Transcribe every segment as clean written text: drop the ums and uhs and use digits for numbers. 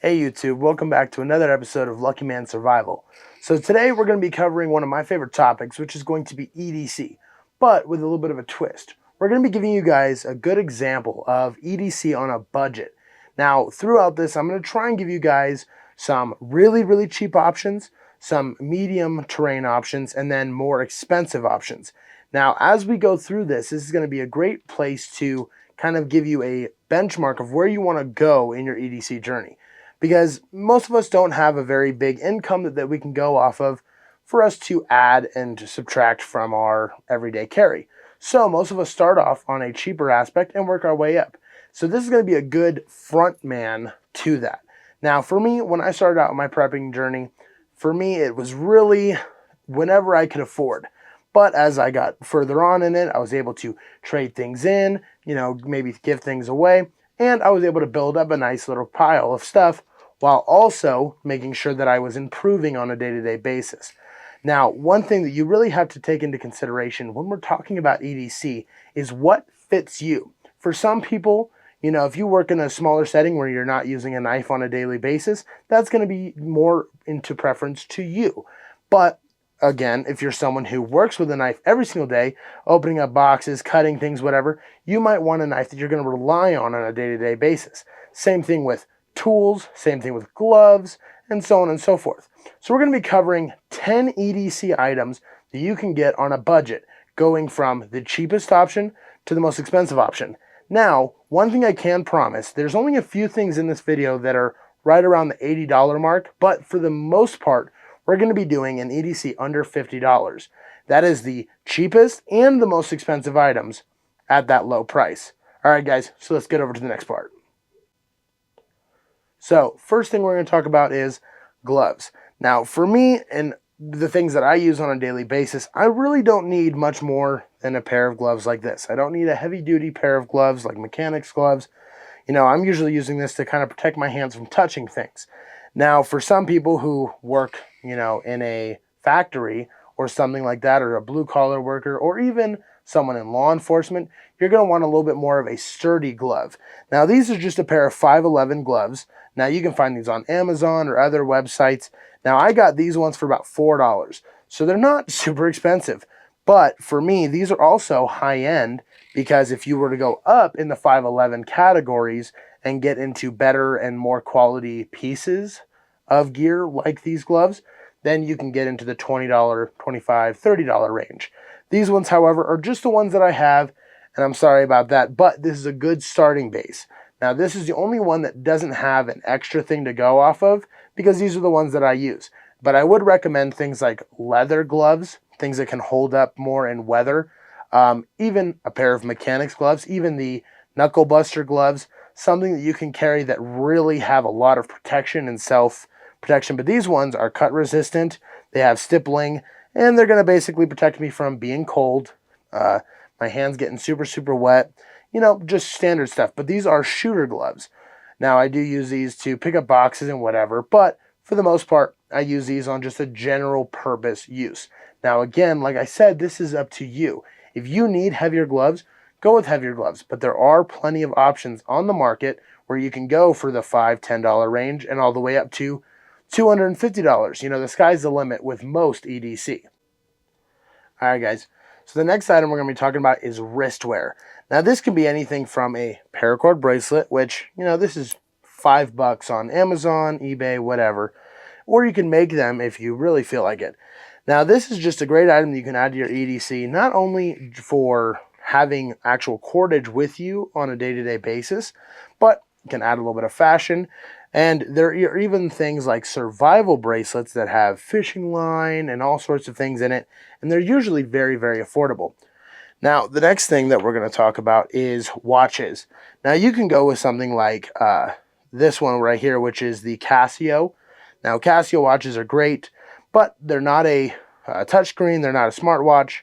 Hey YouTube, welcome back to another episode of Lucky Man Survival. So today we're going to be covering one of my favorite topics, which is going to be EDC, but with a little bit of a twist. We're going to be giving you guys a good example of EDC on a budget. Now, throughout this, I'm going to try and give you guys some really cheap options, some medium terrain options, and then more expensive options. Now, as we go through this is going to be a great place to kind of give you a benchmark of where you want to go in your EDC journey. Because most of us don't have a very big income that we can go off of for us to add and to subtract from our everyday carry. So most of us start off on a cheaper aspect and work our way up. So this is going to be a good front man to that. Now for me, when I started out my prepping journey, for me it was really whenever I could afford. But as I got further on in it, I was able to trade things in, maybe give things away, and I was able to build up a nice little pile of stuff while also making sure that I was improving on a day-to-day basis. Now, one thing that you really have to take into consideration when we're talking about EDC is what fits you. For some people, if you work in a smaller setting where you're not using a knife on a daily basis, that's going to be more into preference to you. But again, if you're someone who works with a knife every single day, opening up boxes, cutting things, whatever, you might want a knife that you're going to rely on a day-to-day basis. Same thing with tools, same thing with gloves, and so on and so forth. So we're going to be covering 10 EDC items that you can get on a budget, going from the cheapest option to the most expensive option. Now, one thing I can promise, there's only a few things in this video that are right around the $80 mark, but for the most part, we're going to be doing an EDC under $50. That is the cheapest and the most expensive items at that low price. All right, guys, so let's get over to the next part. So first thing we're going to talk about is gloves. Now for me and the things that I use on a daily basis, I really don't need much more than a pair of gloves like this. I don't need a heavy duty pair of gloves like mechanics gloves. I'm usually using this to kind of protect my hands from touching things. Now for some people who work, in a factory or something like that, or a blue collar worker, or even someone in law enforcement, you're going to want a little bit more of a sturdy glove. Now these are just a pair of 511 gloves. Now you can find these on Amazon or other websites. Now I got these ones for about $4. So they're not super expensive. But for me, these are also high end, because if you were to go up in the 511 categories and get into better and more quality pieces of gear like these gloves, then you can get into the $20, $25, $30 range. These ones, however, are just the ones that I have, and I'm sorry about that, but this is a good starting base. Now, this is the only one that doesn't have an extra thing to go off of, because these are the ones that I use. But I would recommend things like leather gloves, things that can hold up more in weather, even a pair of mechanics gloves, even the knuckle buster gloves, something that you can carry that really have a lot of protection and self-protection. But these ones are cut resistant, they have stippling, and they're going to basically protect me from being cold, my hands getting super wet, just standard stuff. But these are shooter gloves. Now, I do use these to pick up boxes and whatever, but for the most part, I use these on just a general purpose use. Now, again, like I said, this is up to you. If you need heavier gloves, go with heavier gloves. But there are plenty of options on the market where you can go for the $5, $10 range and all the way up to $250. The sky's the limit with most EDC. All right, guys. So the next item we're going to be talking about is wristwear. Now, this can be anything from a paracord bracelet, which, this is $5 on Amazon, eBay, whatever. Or you can make them if you really feel like it. Now, this is just a great item that you can add to your EDC, not only for having actual cordage with you on a day-to-day basis, but you can add a little bit of fashion. And there are even things like survival bracelets that have fishing line and all sorts of things in it, and they're usually very affordable. Now, the next thing that we're going to talk about is watches. Now, you can go with something like this one right here, which is the Casio. Now, Casio watches are great, but they're not a touchscreen, they're not a smartwatch.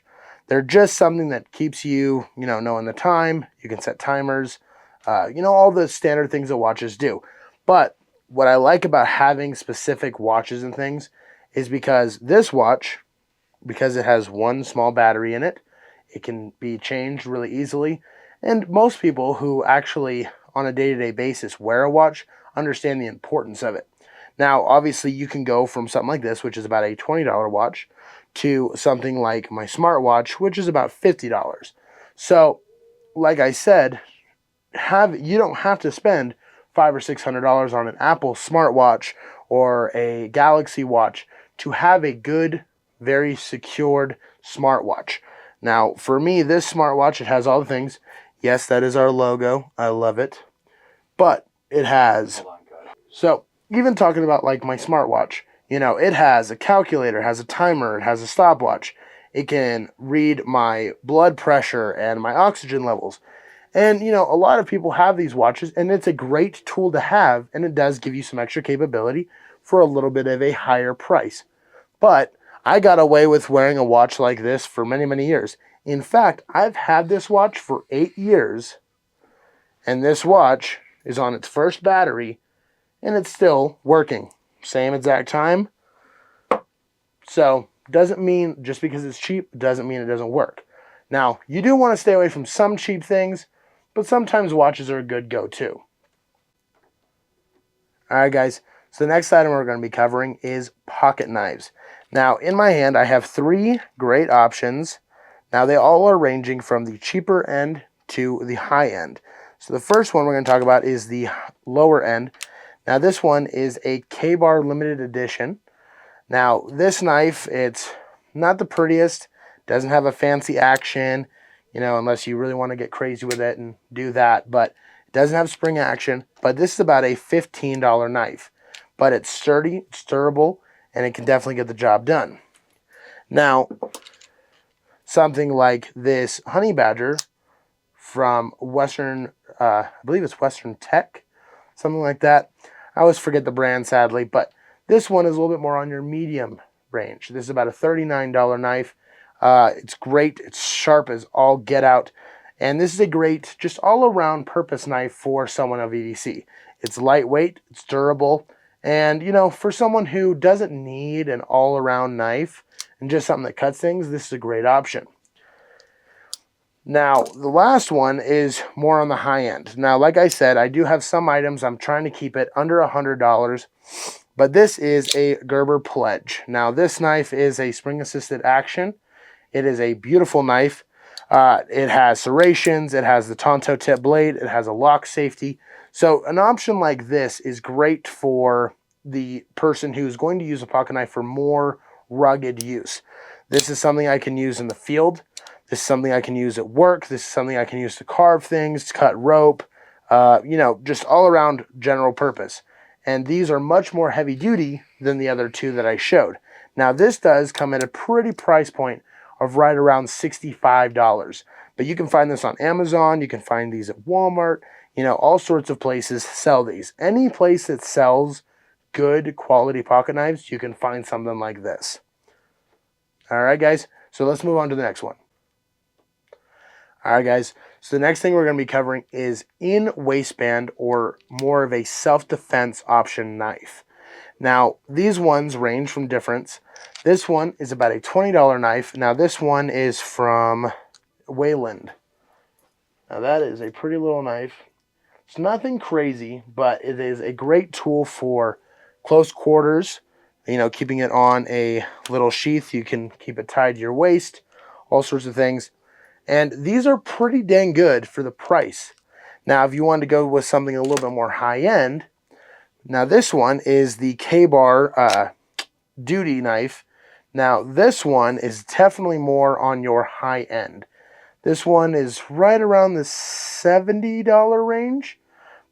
They're just something that keeps you, knowing the time. You can set timers, all the standard things that watches do. But what I like about having specific watches and things is because this watch, because it has one small battery in it, it can be changed really easily. And most people who actually on a day-to-day basis wear a watch, understand the importance of it. Now, obviously, you can go from something like this, which is about a $20 watch, to something like my smartwatch, which is about $50. So, like I said, you don't have to spend $500 or $600 on an Apple smartwatch or a Galaxy watch to have a good, very secured smartwatch. Now, for me, this smartwatch, it has all the things. Yes, that is our logo. I love it. But it has... So, even talking about like my smartwatch, it has a calculator, has a timer, it has a stopwatch. It can read my blood pressure and my oxygen levels. And, a lot of people have these watches, and it's a great tool to have, and it does give you some extra capability for a little bit of a higher price. But I got away with wearing a watch like this for many, many years. In fact, I've had this watch for 8 years, and this watch is on its first battery, and it's still working. Same exact time. So, doesn't mean just because it's cheap, doesn't mean it doesn't work. Now, you do want to stay away from some cheap things, but sometimes watches are a good go-to. Alright guys, so the next item we're going to be covering is pocket knives. Now, in my hand, I have 3 great options. Now, they all are ranging from the cheaper end to the high end. So the first one we're going to talk about is the lower end. Now, this one is a K-Bar limited edition. Now, this knife, it's not the prettiest, doesn't have a fancy action, unless you really want to get crazy with it and do that. But it doesn't have spring action. But this is about a $15 knife. But it's sturdy, it's durable, and it can definitely get the job done. Now, something like this Honey Badger from Western, I believe it's Western Tech, something like that. I always forget the brand, sadly, but this one is a little bit more on your medium range. This is about a $39 knife. It's great. It's sharp as all get out. And this is a great, just all-around purpose knife for someone of EDC. It's lightweight, it's durable, and, for someone who doesn't need an all-around knife and just something that cuts things, this is a great option. Now, the last one is more on the high end. Now, like I said, I do have some items. I'm trying to keep it under $100, but this is a Gerber Pledge. Now, this knife is a spring-assisted action. It is a beautiful knife. It has serrations. It has the Tonto tip blade. It has a lock safety. So an option like this is great for the person who's going to use a pocket knife for more rugged use. This is something I can use in the field. This is something I can use at work. This is something I can use to carve things, to cut rope, just all around general purpose. And these are much more heavy duty than the other 2 that I showed. Now, this does come at a pretty price point of right around $65. But you can find this on Amazon. You can find these at Walmart. All sorts of places sell these. Any place that sells good quality pocket knives, you can find something like this. Alright guys, so let's move on to the next one. Alright guys, so the next thing we're going to be covering is in waistband or more of a self-defense option knife. Now, these ones range from difference. This one is about a $20 knife. Now, this one is from Wayland. Now, that is a pretty little knife. It's nothing crazy, but it is a great tool for close quarters. Keeping it on a little sheath. You can keep it tied to your waist. All sorts of things. And these are pretty dang good for the price. Now, if you wanted to go with something a little bit more high-end, now this one is the K-Bar duty knife. Now, this one is definitely more on your high end. This one is right around the $70 range.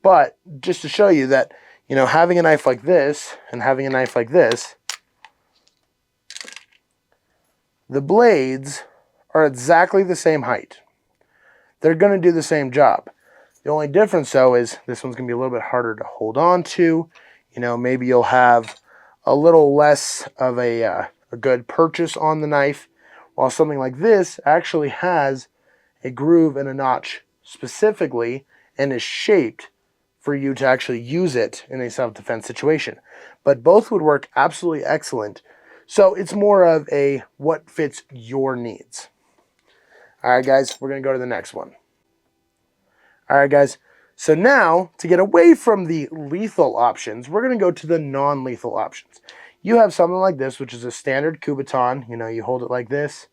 But just to show you that, having a knife like this and having a knife like this, the blades are exactly the same height. They're going to do the same job. The only difference, though, is this one's going to be a little bit harder to hold on to. Maybe you'll have a little less of a good purchase on the knife, while something like this actually has a groove and a notch specifically and is shaped for you to actually use it in a self-defense situation. But both would work absolutely excellent. So it's more of a what fits your needs. All right, guys, we're going to go to the next one. All right, guys. So now, to get away from the lethal options, we're going to go to the non-lethal options. You have something like this, which is a standard Kubaton. You know, you hold it like this,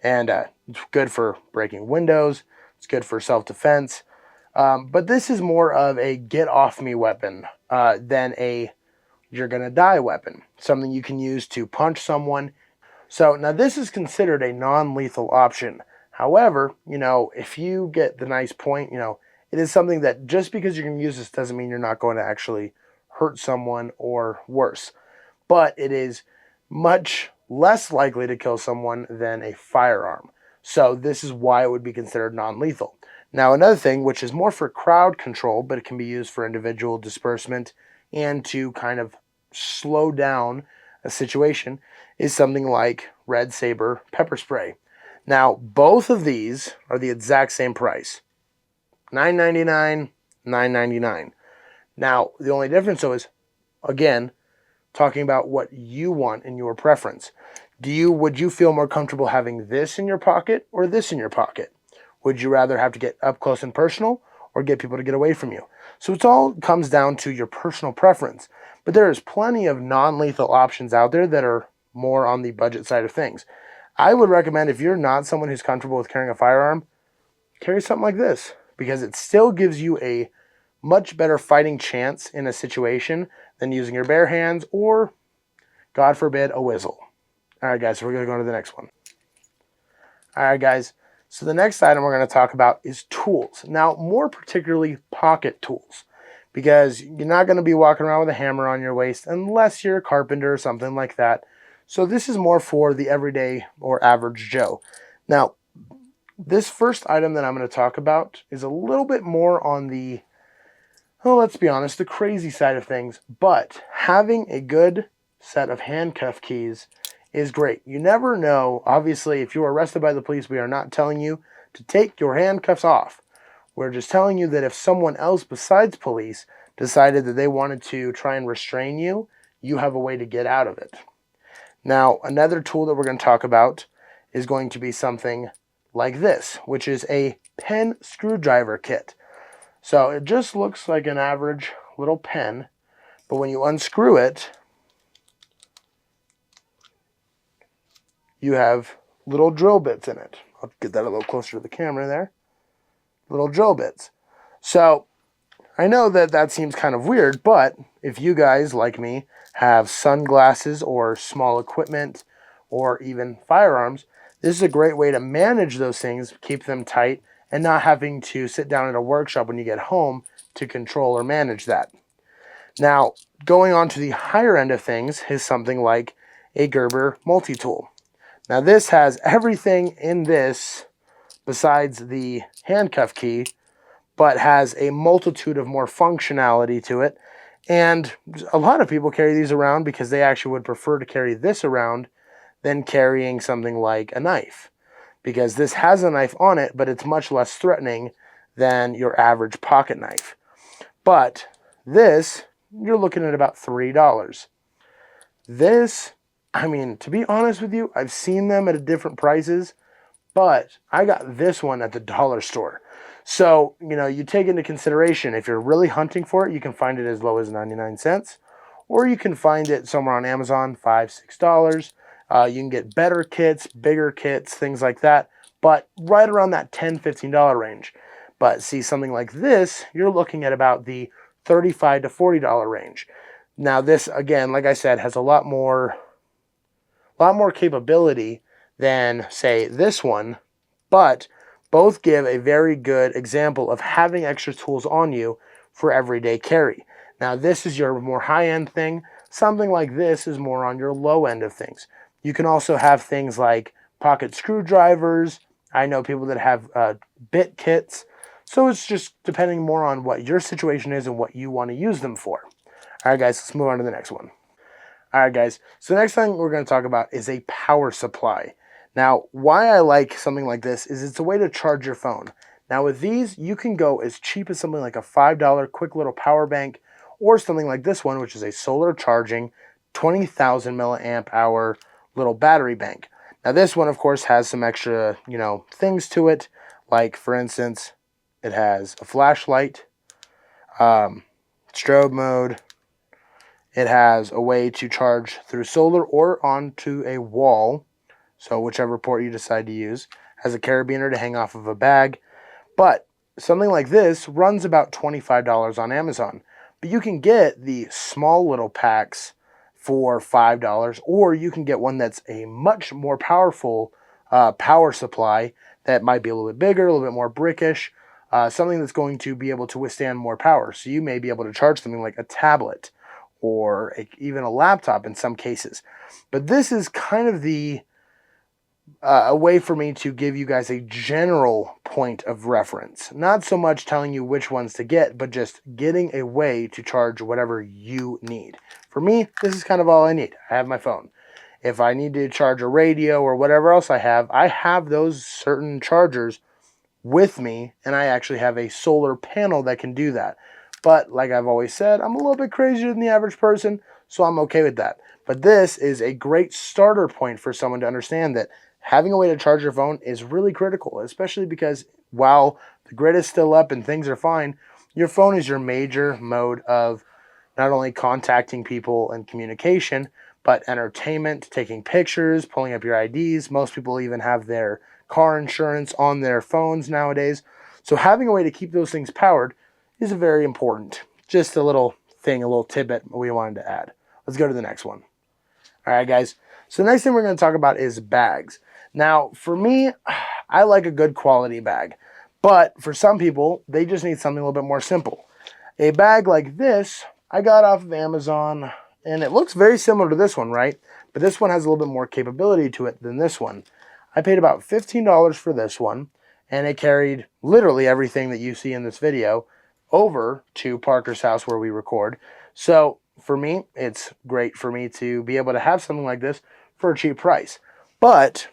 and it's good for breaking windows. It's good for self-defense. But this is more of a get-off-me weapon than a you're-going-to-die weapon. Something you can use to punch someone. So now this is considered a non-lethal option. However, you know, if you get the nice point, you know, it is something that just because you're going to use this doesn't mean you're not going to actually hurt someone or worse. But it is much less likely to kill someone than a firearm. So this is why it would be considered non-lethal. Now another thing, which is more for crowd control, but it can be used for individual disbursement and to kind of slow down a situation, is something like Red Saber pepper spray. Now both of these are the exact same price. $9.99, $9.99. Now, the only difference, though, is, again, talking about what you want in your preference. Would you feel more comfortable having this in your pocket or this in your pocket? Would you rather have to get up close and personal or get people to get away from you? So it all comes down to your personal preference. But there is plenty of non-lethal options out there that are more on the budget side of things. I would recommend, if you're not someone who's comfortable with carrying a firearm, carry something like this, because it still gives you a much better fighting chance in a situation than using your bare hands or, God forbid, a whistle. All right, guys, so we're going to go on to the next one. All right, guys, so the next item we're going to talk about is tools. Now, more particularly pocket tools, because you're not going to be walking around with a hammer on your waist unless you're a carpenter or something like that. So this is more for the everyday or average Joe. Now, this first item that I'm going to talk about is a little bit more on the, let's be honest, the crazy side of things. But having a good set of handcuff keys is great. You never know. Obviously, if you're arrested by the police, we are not telling you to take your handcuffs off. We're just telling you that if someone else besides police decided that they wanted to try and restrain you, you have a way to get out of it. Now, another tool that we're going to talk about is going to be something like this, which is a pen screwdriver kit. So it just looks like an average little pen, but when you unscrew it, you have little drill bits in it. I'll get that a little closer to the camera there. Little drill bits. So I know that that seems kind of weird, but if you guys, like me, have sunglasses or small equipment or even firearms, this is a great way to manage those things, keep them tight, and not having to sit down at a workshop when you get home to control or manage that. Now, going on to the higher end of things is something like a Gerber multi-tool. Now, this has everything in this besides the handcuff key, but has a multitude of more functionality to it. And a lot of people carry these around because they actually would prefer to carry this around than carrying something like a knife, because this has a knife on it, but it's much less threatening than your average pocket knife. But this, you're looking at about $3. This, I mean, to be honest with you, I've seen them at different prices, but I got this one at the dollar store. So, you know, you take into consideration, if you're really hunting for it, you can find it as low as 99 cents, or you can find it somewhere on Amazon, $5, $6. You can get better kits, bigger kits, things like that, but right around that $10, $15 range. But see, something like this, you're looking at about the $35 to $40 range. Now this, again, like I said, has a lot more capability than, say, this one, but both give a very good example of having extra tools on you for everyday carry. Now this is your more high-end thing. Something like this is more on your low end of things. You can also have things like pocket screwdrivers. I know people that have bit kits. So it's just depending more on what your situation is and what you want to use them for. All right, guys, let's move on to the next one. All right, guys, so the next thing we're going to talk about is a power supply. Now, why I like something like this is it's a way to charge your phone. Now, with these, you can go as cheap as something like a $5 quick little power bank, or something like this one, which is a solar charging 20,000 milliamp hour little battery bank. Now, this one, of course, has some extra, things to it. Like, for instance, it has a flashlight, strobe mode. It has a way to charge through solar or onto a wall, so whichever port you decide to use. Has a carabiner to hang off of a bag. But something like this runs about $25 on Amazon. But you can get the small little packs for $5, or you can get one that's a much more powerful power supply that might be a little bit bigger, a little bit more brickish, something that's going to be able to withstand more power. So you may be able to charge something like a tablet or even a laptop in some cases. But this is kind of a way for me to give you guys a general point of reference. Not so much telling you which ones to get, but just getting a way to charge whatever you need. For me, this is kind of all I need. I have my phone. If I need to charge a radio or whatever else I have those certain chargers with me, and I actually have a solar panel that can do that. But like I've always said, I'm a little bit crazier than the average person, so I'm okay with that. But this is a great starter point for someone to understand that having a way to charge your phone is really critical, especially because while the grid is still up and things are fine, your phone is your major mode of not only contacting people and communication, but entertainment, taking pictures, pulling up your IDs. Most people even have their car insurance on their phones nowadays. So having a way to keep those things powered is very important. Just a little thing, a little tidbit we wanted to add. Let's go to the next one. All right, guys. So the next thing we're going to talk about is bags. Now, for me, I like a good quality bag. But for some people, they just need something a little bit more simple. A bag like this, I got off of Amazon, and it looks very similar to this one, right? But this one has a little bit more capability to it than this one. I paid about $15 for this one, and it carried literally everything that you see in this video over to Parker's house where we record. So for me, it's great for me to be able to have something like this for a cheap price. But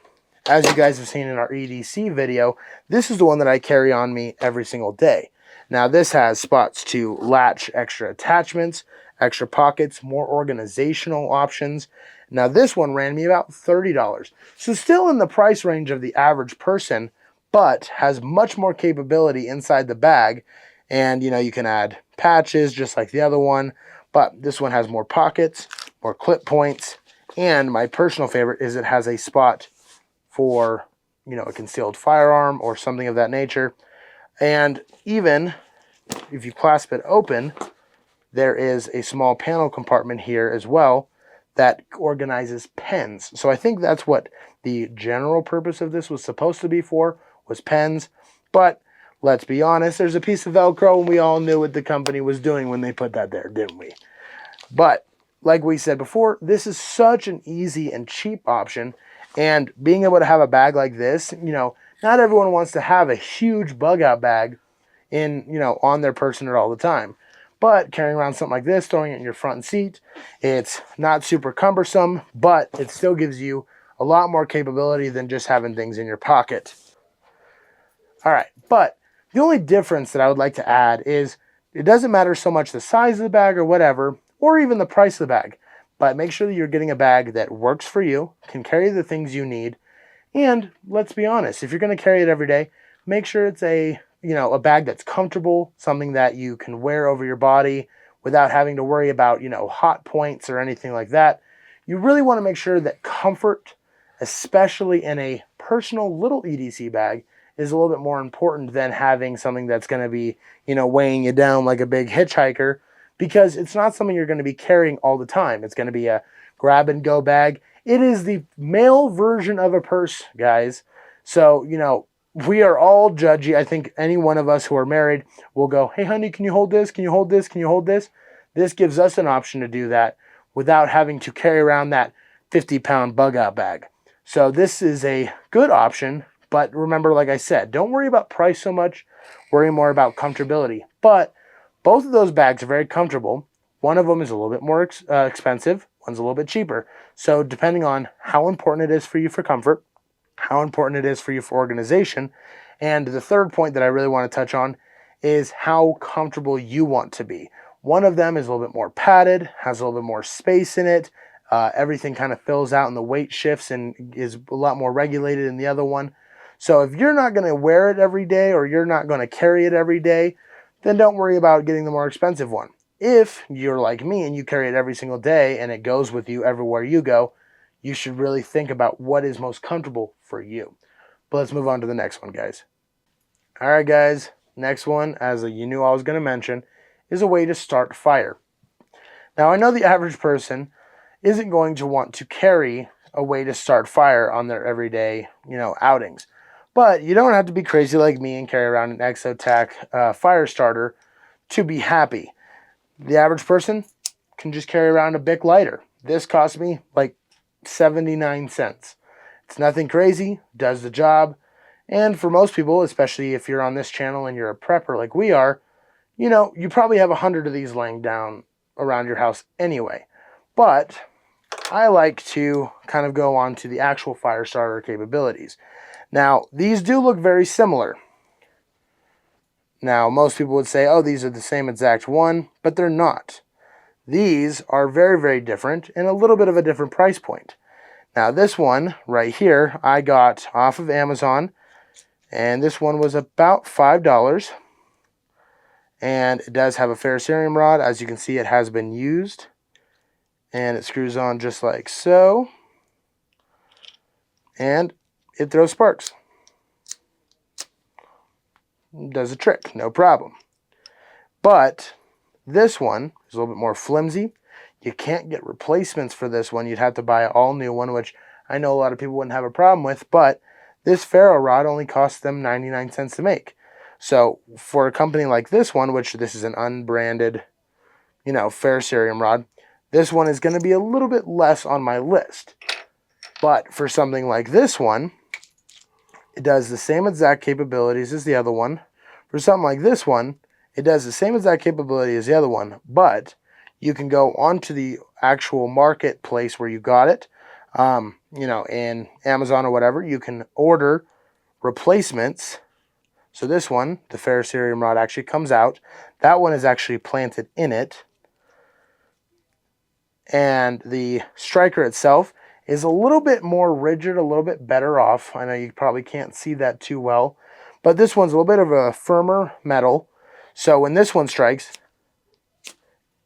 as you guys have seen in our EDC video, this is the one that I carry on me every single day. Now this has spots to latch extra attachments, extra pockets, more organizational options. Now this one ran me about $30. So still in the price range of the average person, but has much more capability inside the bag. And you can add patches just like the other one, but this one has more pockets, more clip points, and my personal favorite is it has a spot for a concealed firearm or something of that nature. And even if you clasp it open, there is a small panel compartment here as well that organizes pens. So I think that's what the general purpose of this was supposed to be for, was pens. But let's be honest, there's a piece of Velcro, and we all knew what the company was doing when they put that there, didn't we? But like we said before, this is such an easy and cheap option. And being able to have a bag like this, not everyone wants to have a huge bug out bag on their person at all the time. But carrying around something like this, throwing it in your front seat, it's not super cumbersome, but it still gives you a lot more capability than just having things in your pocket. All right, but the only difference that I would like to add is it doesn't matter so much the size of the bag or whatever, or even the price of the bag, but make sure that you're getting a bag that works for you, can carry the things you need, and let's be honest, if you're going to carry it every day, make sure it's a bag that's comfortable, something that you can wear over your body without having to worry about, hot points or anything like that. You really want to make sure that comfort, especially in a personal little EDC bag, is a little bit more important than having something that's going to be, weighing you down like a big hitchhiker, because it's not something you're going to be carrying all the time. It's going to be a grab and go bag. It is the male version of a purse, guys. So, we are all judgy. I think any one of us who are married will go, hey, honey, can you hold this? Can you hold this? Can you hold this? This gives us an option to do that without having to carry around that 50-pound bug out bag. So this is a good option. But remember, like I said, don't worry about price so much. Worry more about comfortability. But both of those bags are very comfortable. One of them is a little bit more expensive. One's a little bit cheaper. So depending on how important it is for you for comfort, how important it is for you for organization, and the third point that I really want to touch on is how comfortable you want to be. One of them is a little bit more padded, has a little bit more space in it. Everything kind of fills out and the weight shifts and is a lot more regulated in the other one. So if you're not going to wear it every day or you're not going to carry it every day, then don't worry about getting the more expensive one. If you're like me and you carry it every single day and it goes with you everywhere you go, you should really think about what is most comfortable for you. But let's move on to the next one, guys. All right, guys. Next one, as you knew I was going to mention, is a way to start a fire. Now, I know the average person isn't going to want to carry a way to start fire on their everyday, outings. But you don't have to be crazy like me and carry around an EDC&Bags fire starter to be happy. The average person can just carry around a Bic lighter. This cost me like 79 cents. It's nothing crazy, does the job. And for most people, especially if you're on this channel and you're a prepper like we are, you probably have 100 of these laying down around your house anyway. But I like to kind of go on to the actual fire starter capabilities. Now, these do look very similar. Now, most people would say, oh, these are the same exact one, but they're not. These are very, very different and a little bit of a different price point. Now, this one right here, I got off of Amazon, and this one was about $5. And it does have a ferrocerium rod. As you can see, it has been used. And it screws on just like so. And it throws sparks. Does a trick, no problem. But this one is a little bit more flimsy. You can't get replacements for this one. You'd have to buy an all new one, which I know a lot of people wouldn't have a problem with, but this ferro rod only costs them 99 cents to make. So for a company like this one, which this is an unbranded, ferrocerium rod, this one is going to be a little bit less on my list. But for something like this one, it does the same exact capabilities as the other one. For something like this one, it does the same exact capability as the other one, but you can go onto the actual marketplace where you got it, in Amazon or whatever. You can order replacements. So this one, the ferrocerium rod, actually comes out. That one is actually planted in it. And the striker itself is a little bit more rigid, a little bit better off. I know you probably can't see that too well, but this one's a little bit of a firmer metal. So when this one strikes,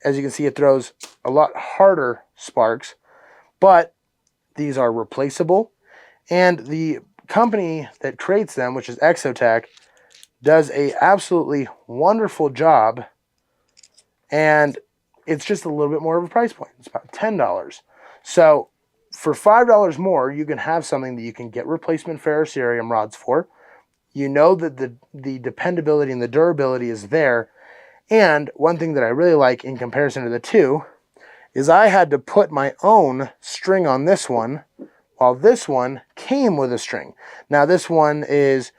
as you can see, it throws a lot harder sparks, but these are replaceable. And the company that creates them, which is Exotech, does a absolutely wonderful job. And it's just a little bit more of a price point. It's about $10. So for $5 more, you can have something that you can get replacement ferrocerium rods for. You know that the dependability and the durability is there. And one thing that I really like in comparison to the two is I had to put my own string on this one, while this one came with a string. Now this one is,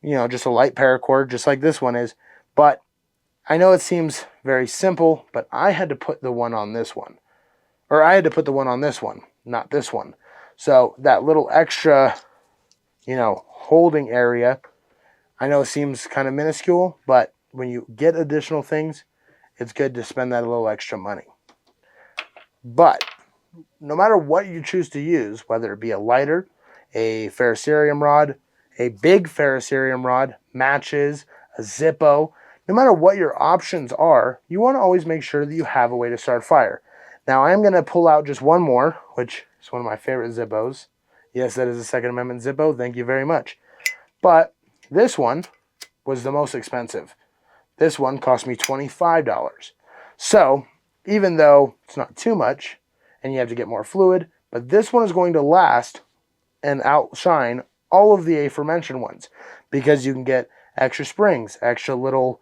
just a light paracord, just like this one is. But I know it seems very simple, but I had to put the one on this one. Or I had to put the one on this one, not this one. So that little extra, holding area, I know it seems kind of minuscule, but when you get additional things, it's good to spend that a little extra money. But no matter what you choose to use, whether it be a lighter, a ferrocerium rod, a big ferrocerium rod, matches, a Zippo, no matter what your options are, you want to always make sure that you have a way to start fire. Now, I am going to pull out just one more, which is one of my favorite Zippos. Yes, that is a Second Amendment Zippo. Thank you very much. But this one was the most expensive. This one cost me $25. So, even though it's not too much, and you have to get more fluid, but this one is going to last and outshine all of the aforementioned ones, because you can get extra springs, extra little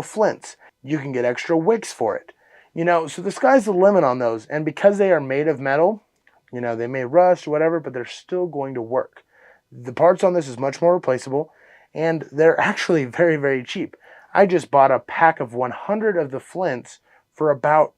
flints. You can get extra wicks for it. So the sky's the limit on those. And because they are made of metal, they may rust or whatever, but they're still going to work. The parts on this is much more replaceable, and they're actually very, very cheap. I just bought a pack of 100 of the flints for about,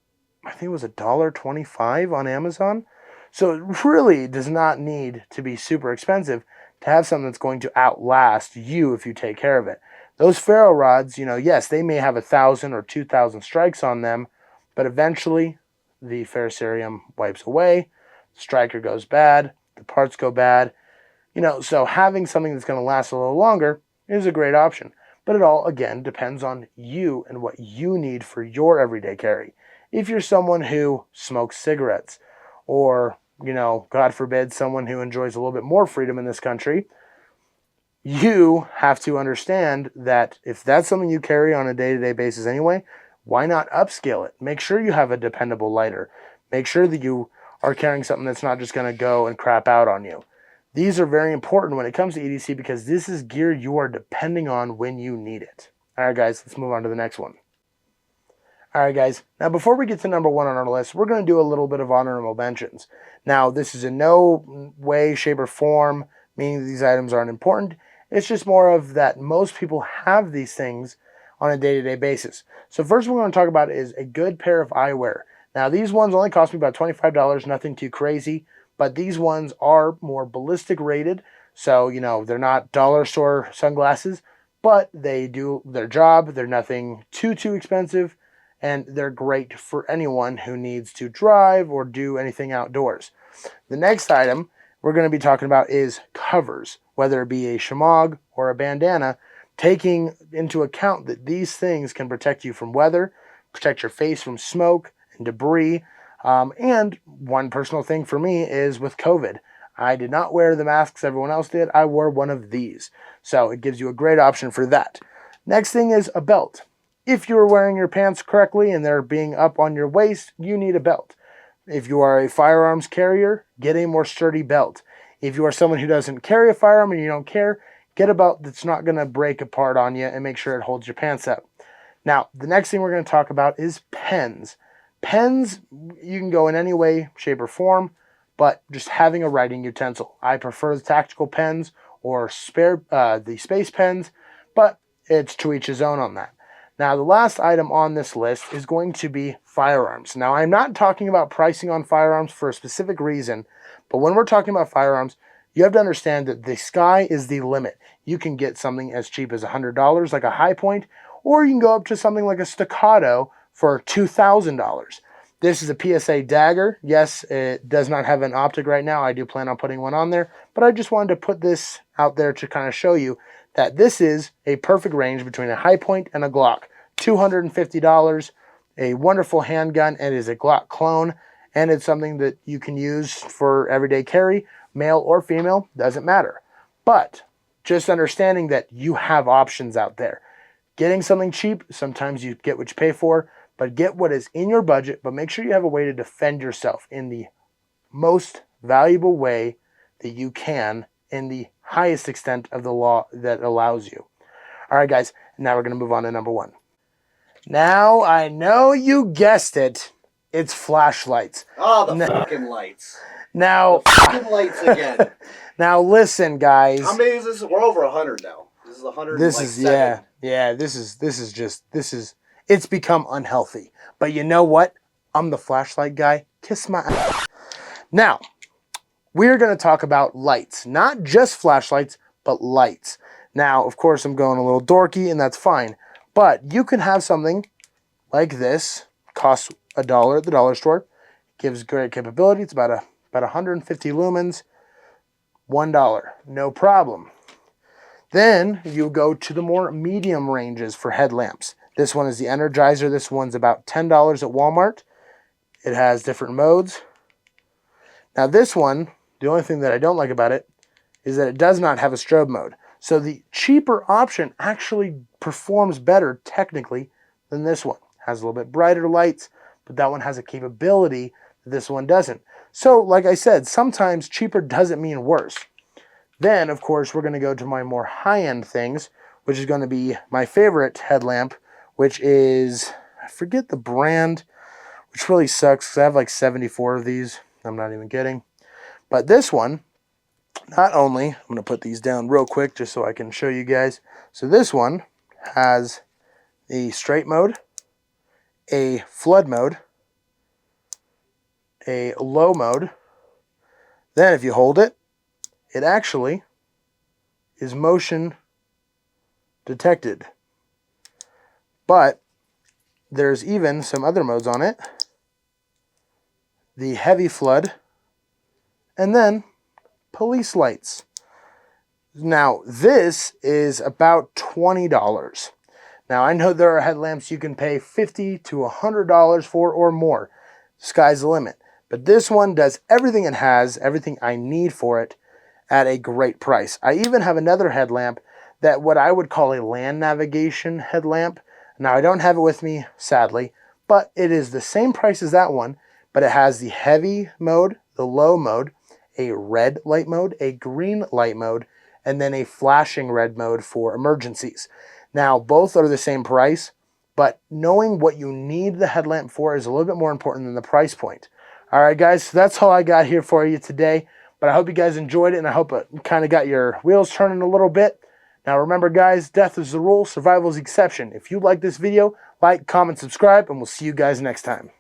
I think it was $1.25 on Amazon. So it really does not need to be super expensive to have something that's going to outlast you if you take care of it. Those ferro rods, yes, they may have 1,000 or 2,000 strikes on them, but eventually the ferrocerium wipes away, the striker goes bad, the parts go bad. So having something that's going to last a little longer is a great option. but it all, again, depends on you and what you need for your everyday carry. If you're someone who smokes cigarettes, or, God forbid, someone who enjoys a little bit more freedom in this country, you have to understand that if that's something you carry on a day-to-day basis anyway, why not upscale it? Make sure you have a dependable lighter. Make sure that you are carrying something that's not just going to go and crap out on you. These are very important when it comes to EDC because this is gear you are depending on when you need it. All right, guys, let's move on to the next one. All right, guys. Now, before we get to number one on our list, we're going to do a little bit of honorable mentions. Now, this is in no way, shape, or form meaning these items aren't important. It's just more of that most people have these things on a day-to-day basis. So first what we're going to talk about is a good pair of eyewear. Now, these ones only cost me about $25, nothing too crazy, but these ones are more ballistic rated. So, they're not dollar store sunglasses, but they do their job. They're nothing too expensive, and they're great for anyone who needs to drive or do anything outdoors. The next item we're going to be talking about is covers, whether it be a shemagh or a bandana, taking into account that these things can protect you from weather, protect your face from smoke and debris. And one personal thing for me is with COVID. I did not wear the masks everyone else did. I wore one of these. So it gives you a great option for that. Next thing is a belt. If you are wearing your pants correctly and they're being up on your waist, you need a belt. If you are a firearms carrier, get a more sturdy belt. If you are someone who doesn't carry a firearm and you don't care, get a belt that's not going to break apart on you and make sure it holds your pants up. Now, the next thing we're going to talk about is pens. Pens, you can go in any way, shape, or form, but just having a writing utensil. I prefer the tactical pens or the space pens, but it's to each his own on that. Now, the last item on this list is going to be firearms. Now, I'm not talking about pricing on firearms for a specific reason, but when we're talking about firearms, you have to understand that the sky is the limit. You can get something as cheap as $100, like a high point, or you can go up to something like a staccato for $2,000. This is a PSA dagger. Yes, it does not have an optic right now. I do plan on putting one on there, but I just wanted to put this out there to kind of show you that this is a perfect range between a high point and a Glock. $250, a wonderful handgun. It is a Glock clone, and it's something that you can use for everyday carry, male or female, doesn't matter. But just understanding that you have options out there. Getting something cheap, sometimes you get what you pay for, but get what is in your budget, but make sure you have a way to defend yourself in the most valuable way that you can in the highest extent of the law that allows you. All right, guys, now we're going to move on to number one. Now, I know you guessed it. It's flashlights. Oh, the fucking lights. Now, the fucking lights again. Now, listen, guys. How many is this? We're over 100 now. This is 100. This is it's become unhealthy. But you know what? I'm the flashlight guy. Kiss my ass. Now, we're going to talk about lights. Not just flashlights, but lights. Now, of course, I'm going a little dorky, and that's fine. But you can have something like this. Costs $1 at the dollar store. Gives great capability. It's about 150 lumens. $1. No problem. Then you go to the more medium ranges for headlamps. This one is the Energizer. This one's about $10 at Walmart. It has different modes. Now this one, the only thing that I don't like about it is that it does not have a strobe mode. So the cheaper option actually performs better technically than this one. Has a little bit brighter lights, but that one has a capability that this one doesn't. So like I said, sometimes cheaper doesn't mean worse. Then, of course, we're going to go to my more high-end things, which is going to be my favorite headlamp, which is, I forget the brand, which really sucks because I have like 74 of these. I'm not even kidding. But this one, not only, I'm going to put these down real quick just so I can show you guys. So this one has a straight mode, a flood mode, a low mode. Then if you hold it, it actually is motion detected. But there's even some other modes on it. The heavy flood, and then police lights. Now, this is about $20. Now, I know there are headlamps you can pay $50 to $100 for or more. Sky's the limit. But this one does everything it has, everything I need for it, at a great price. I even have another headlamp that what I would call a land navigation headlamp. Now, I don't have it with me, sadly, but it is the same price as that one, but it has the heavy mode, the low mode, a red light mode, a green light mode, and then a flashing red mode for emergencies. Now, both are the same price, but knowing what you need the headlamp for is a little bit more important than the price point. All right, guys, so that's all I got here for you today, but I hope you guys enjoyed it, and I hope it kind of got your wheels turning a little bit. Now, remember, guys, death is the rule, survival is the exception. If you like this video, like, comment, subscribe, and we'll see you guys next time.